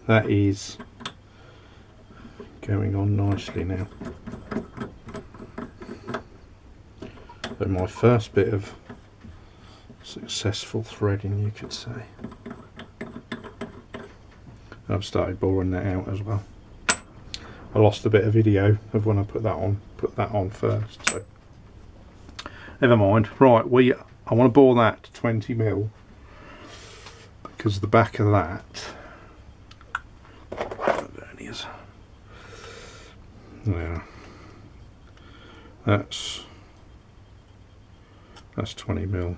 that is going on nicely now. So my first bit of successful threading, you could say. I've started boring that out as well. I lost a bit of video of when I put that on first, so never mind. Right, I want to bore that to 20mm because the back of that, there it is. Yeah, that's 20mm.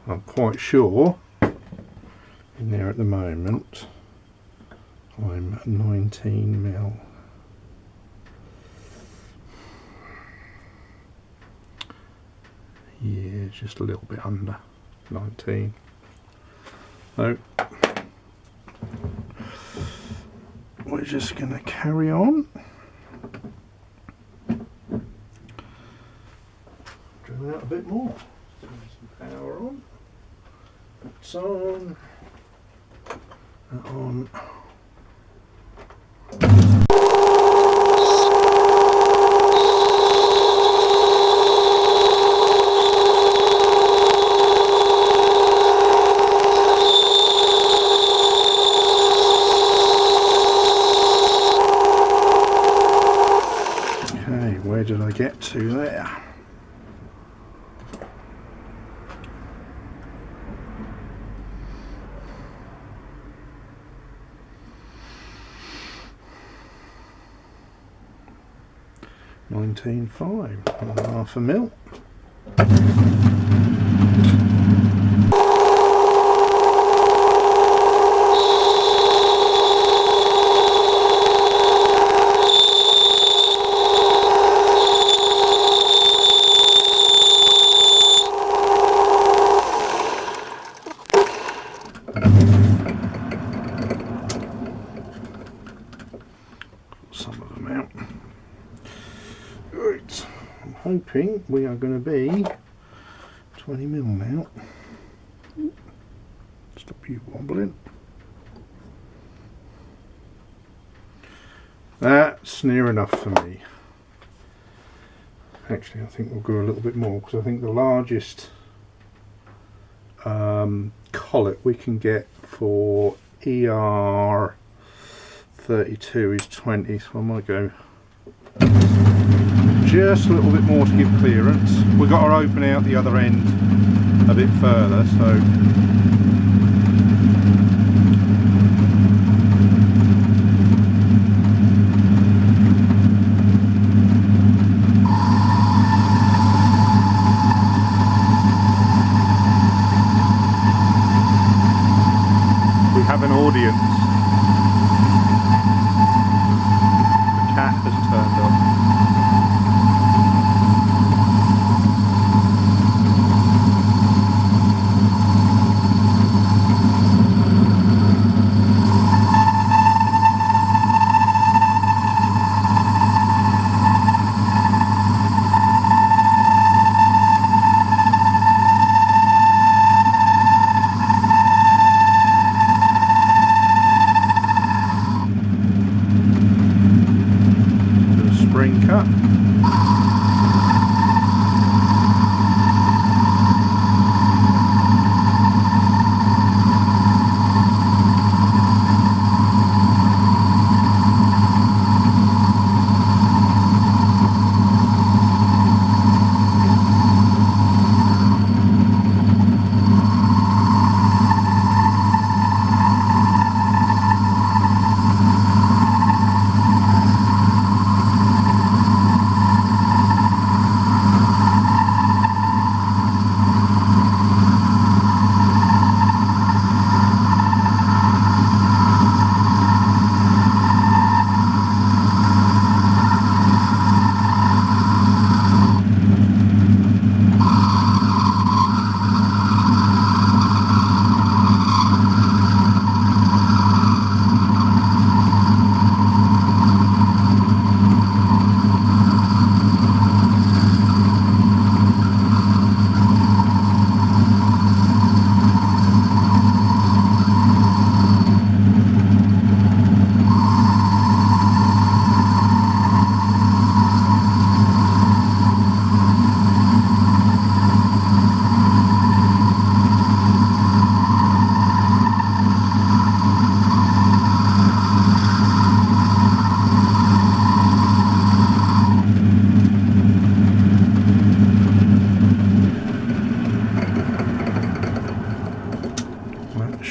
I'm quite sure in there at the moment I'm 19mm. Yeah, just a little bit under 19. So we're just going to carry on. Drill out a bit more. Turn some power on. That's on. That on. Where did I get to there? $19.5, 1.5 mil. Some of them out. Right, I'm hoping we are going to be 20mm now. Stop you wobbling. That's near enough for me. Actually, I think we'll go a little bit more because I think the largest collet we can get for ER32 is 20, so I might go just a little bit more to give clearance. We've got to open out the other end a bit further, so we have an audience. The cat has turned up. Spring cut.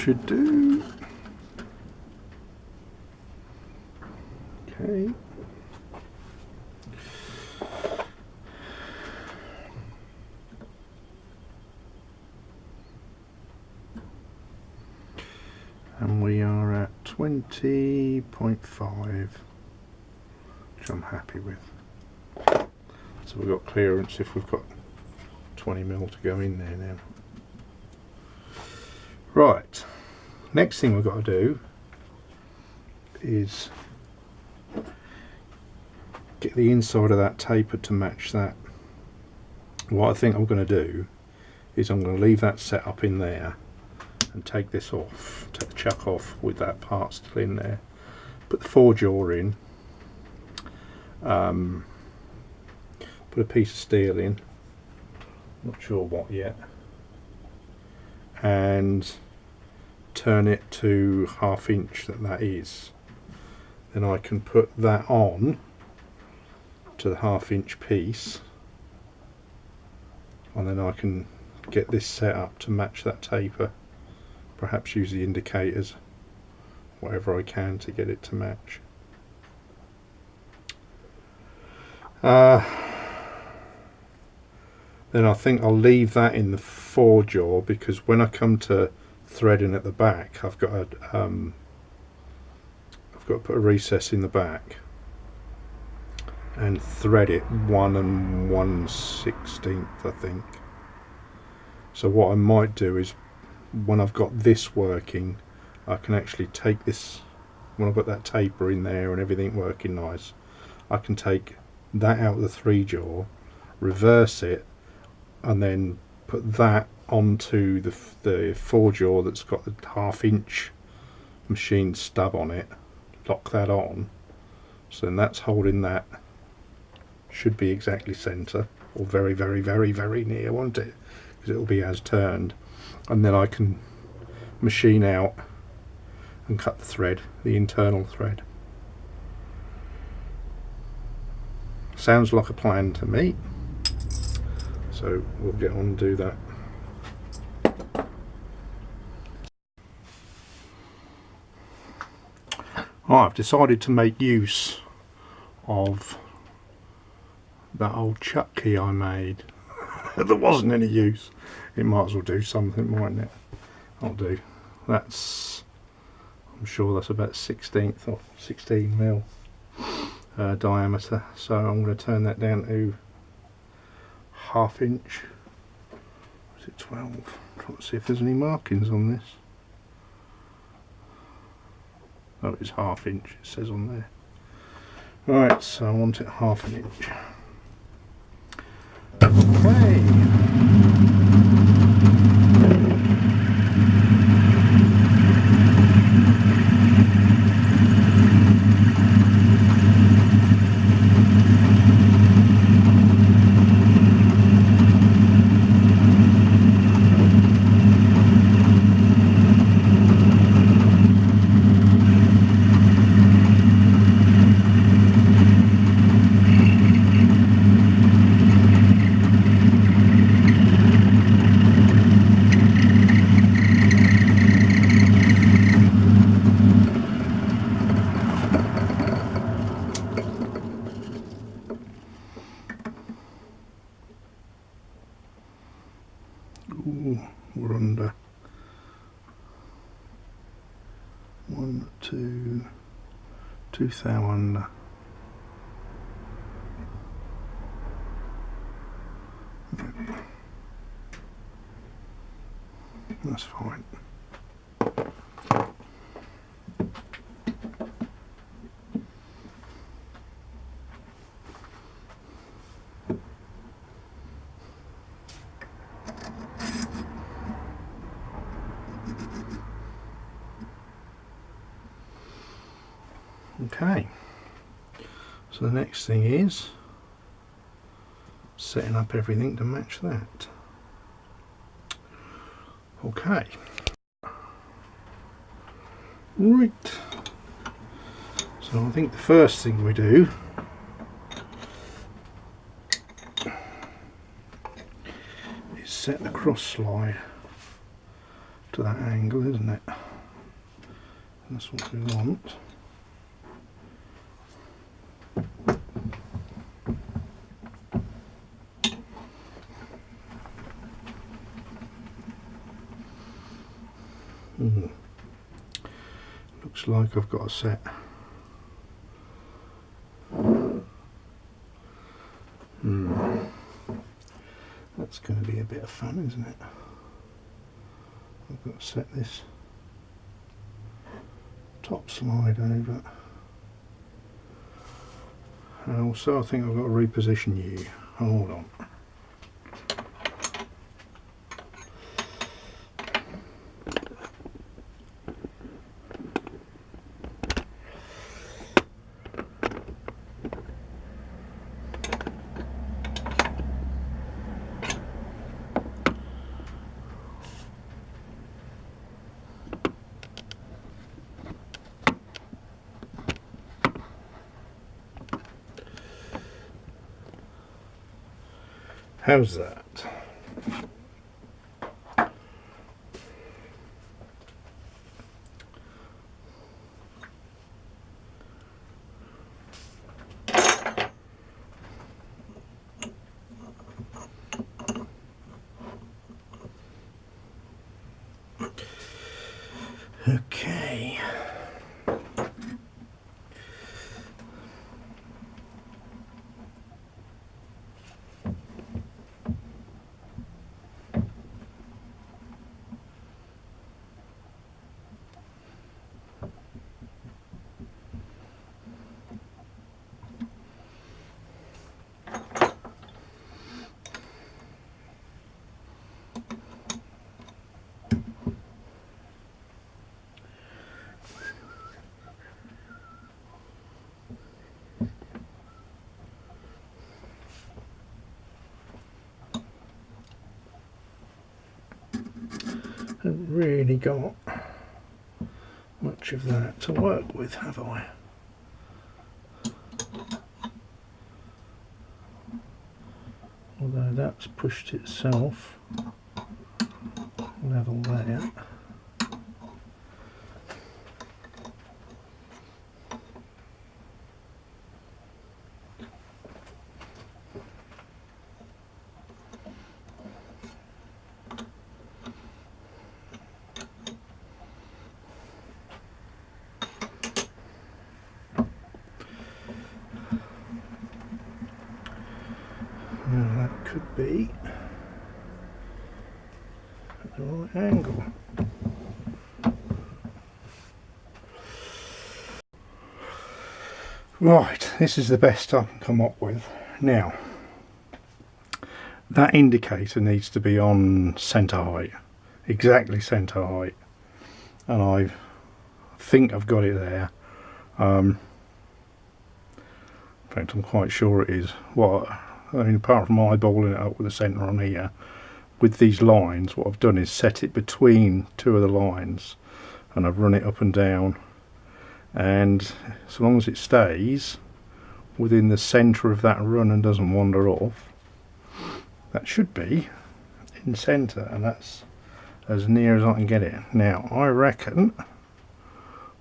should do. Okay. And we are at 20.5, which I'm happy with. So we've got clearance if we've got 20mm to go in there now. Right, next thing we've got to do is get the inside of that taper to match that. What I think I'm going to do is I'm going to leave that set up in there and take this off, take the chuck off with that part still in there, put the 4-jaw in, put a piece of steel in, not sure what yet, and turn it to 1/2 inch that is. Then I can put that on to the 1/2 inch piece, and then I can get this set up to match that taper. Perhaps use the indicators, whatever I can to get it to match. Then I think I'll leave that in the 4-jaw, because when I come to threading at the back, I've got to put a recess in the back and thread it 1 1/16, I think. So what I might do is, when I've got this working, I can actually take this, when I've got that taper in there and everything working nice, I can take that out of the 3-jaw, reverse it, and then put that onto the 4-jaw that's got the 1/2 inch machine stub on it, lock that on, so then that's holding that, should be exactly centre, or very very very very near, won't it, because it'll be as turned. And then I can machine out and cut the thread, the internal thread. Sounds like a plan to me, so we'll get on and do that. I've decided to make use of that old chuck key I made. There wasn't any use. It might as well do something, mightn't it? I'll do. That's, I'm sure that's about 1/16 or 16mm diameter. So I'm going to turn that down to 1/2 inch. Is it 12? Trying to see if there's any markings on this. Oh, it's 1/2 inch, it says on there. Right, so I want it 1/2 inch. Okay. Ooh, we're under 1, 2, 2 thou under. That's fine. Okay, so the next thing is setting up everything to match that. Okay, right, so I think the first thing we do is set the cross slide to that angle, isn't it? That's what we want. Looks like I've got a set. That's going to be a bit of fun, isn't it? I've got to set this top slide over, and also I think I've got to reposition you. Hold on. How's that? Okay. Haven't really got much of that to work with, have I? Although that's pushed itself level there. Now that could be at the right angle. Right, this is the best I can come up with. Now, that indicator needs to be on centre height, exactly centre height, and I think I've got it there. In fact, I'm quite sure it is. I mean, apart from eyeballing it up with the centre on here, with these lines, what I've done is set it between two of the lines, and I've run it up and down, and so long as it stays within the centre of that run and doesn't wander off, that should be in centre, and that's as near as I can get it. Now I reckon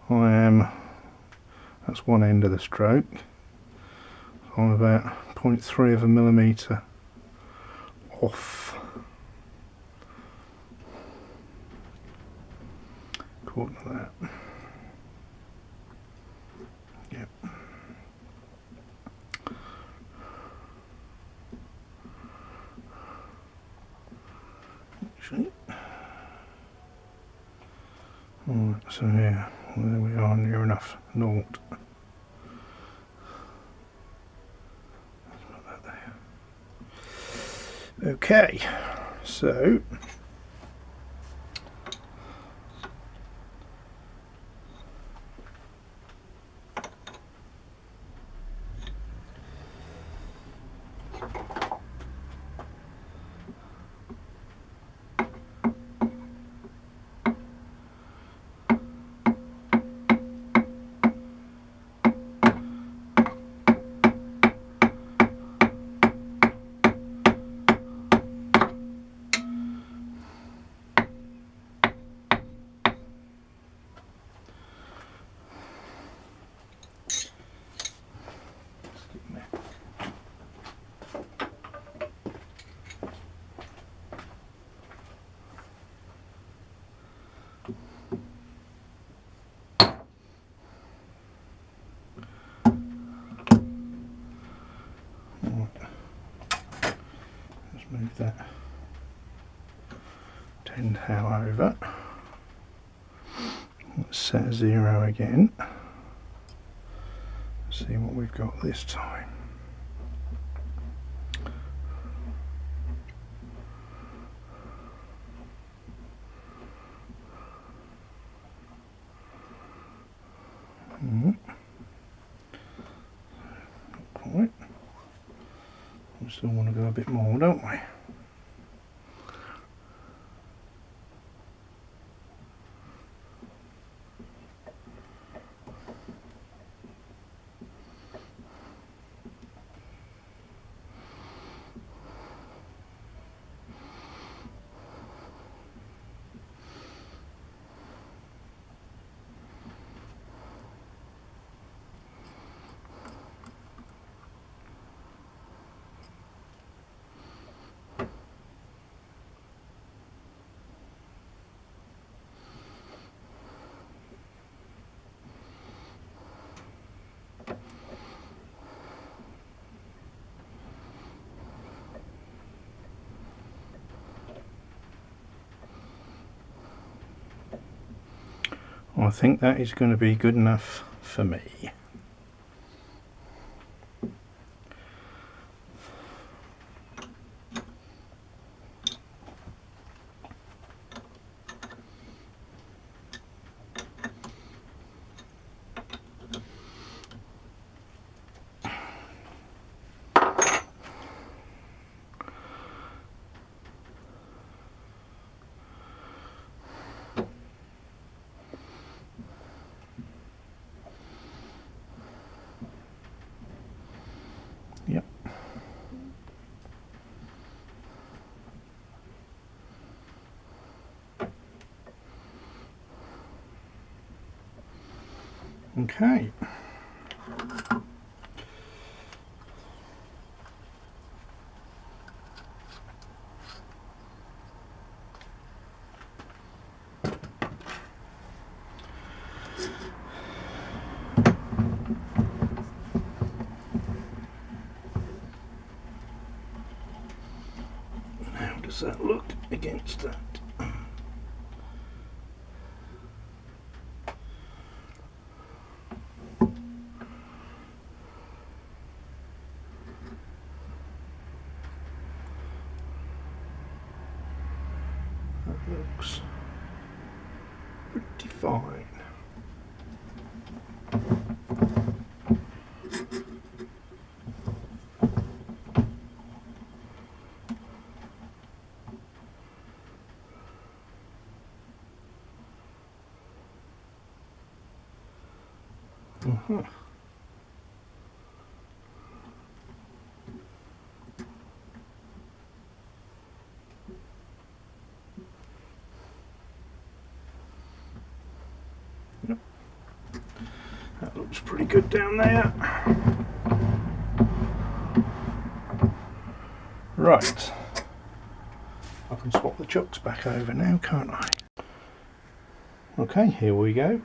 that's one end of the stroke, so I'm about 0.3 of a millimetre off, according to that. Yep. Actually, alright, so yeah, well, there we are, near enough, naught. Okay, so move that 10 thou over. Let's set a 0 again. See what we've got this time. Not quite. We still want to go a bit more, don't we? I think that is going to be good enough for me. Yep. Okay. How does that look against that? That looks pretty fine. Yep. That looks pretty good down there. Right. I can swap the chucks back over now, can't I? Okay, here we go.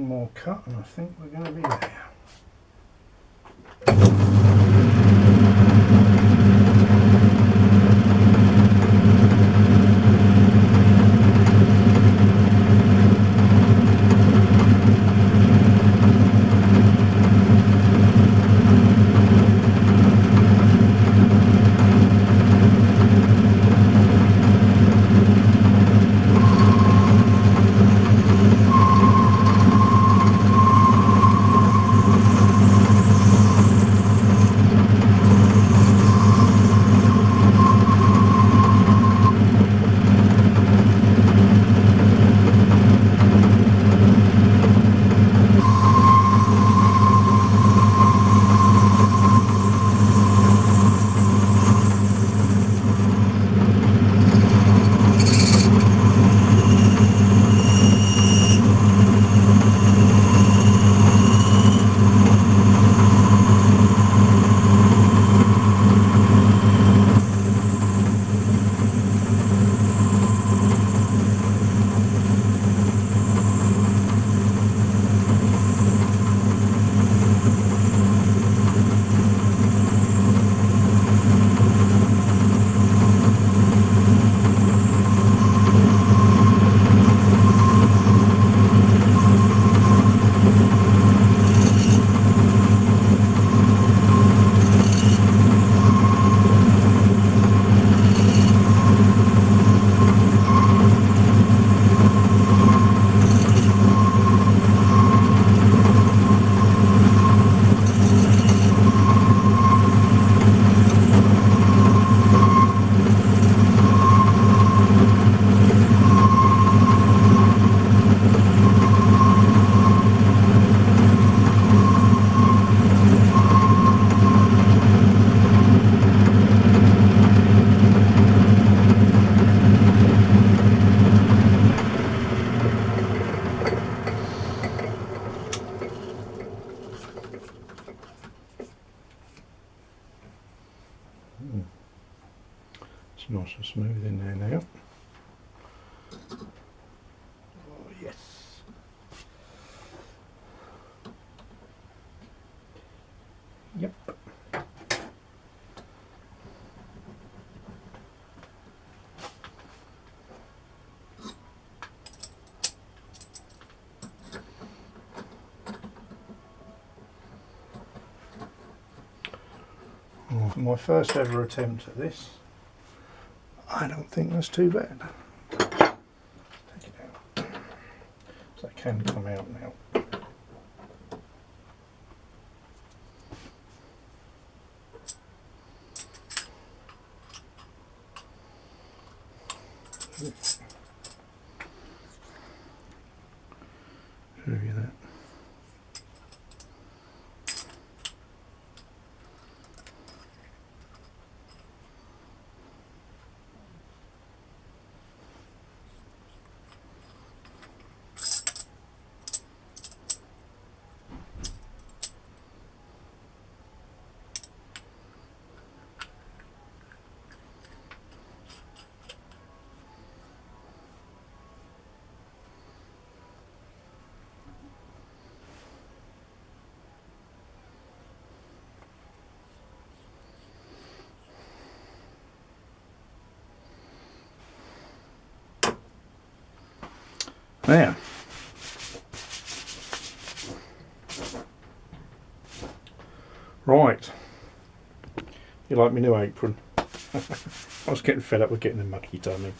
one more cut and I think we're going to be there. It's nice and smooth in there now. Oh yes. Yep. Oh, my first ever attempt at this. I don't think that's too bad. Take it out. So it can come out now. Show you that. There. Right. You like my new apron? I was getting fed up with getting a mucky tummy.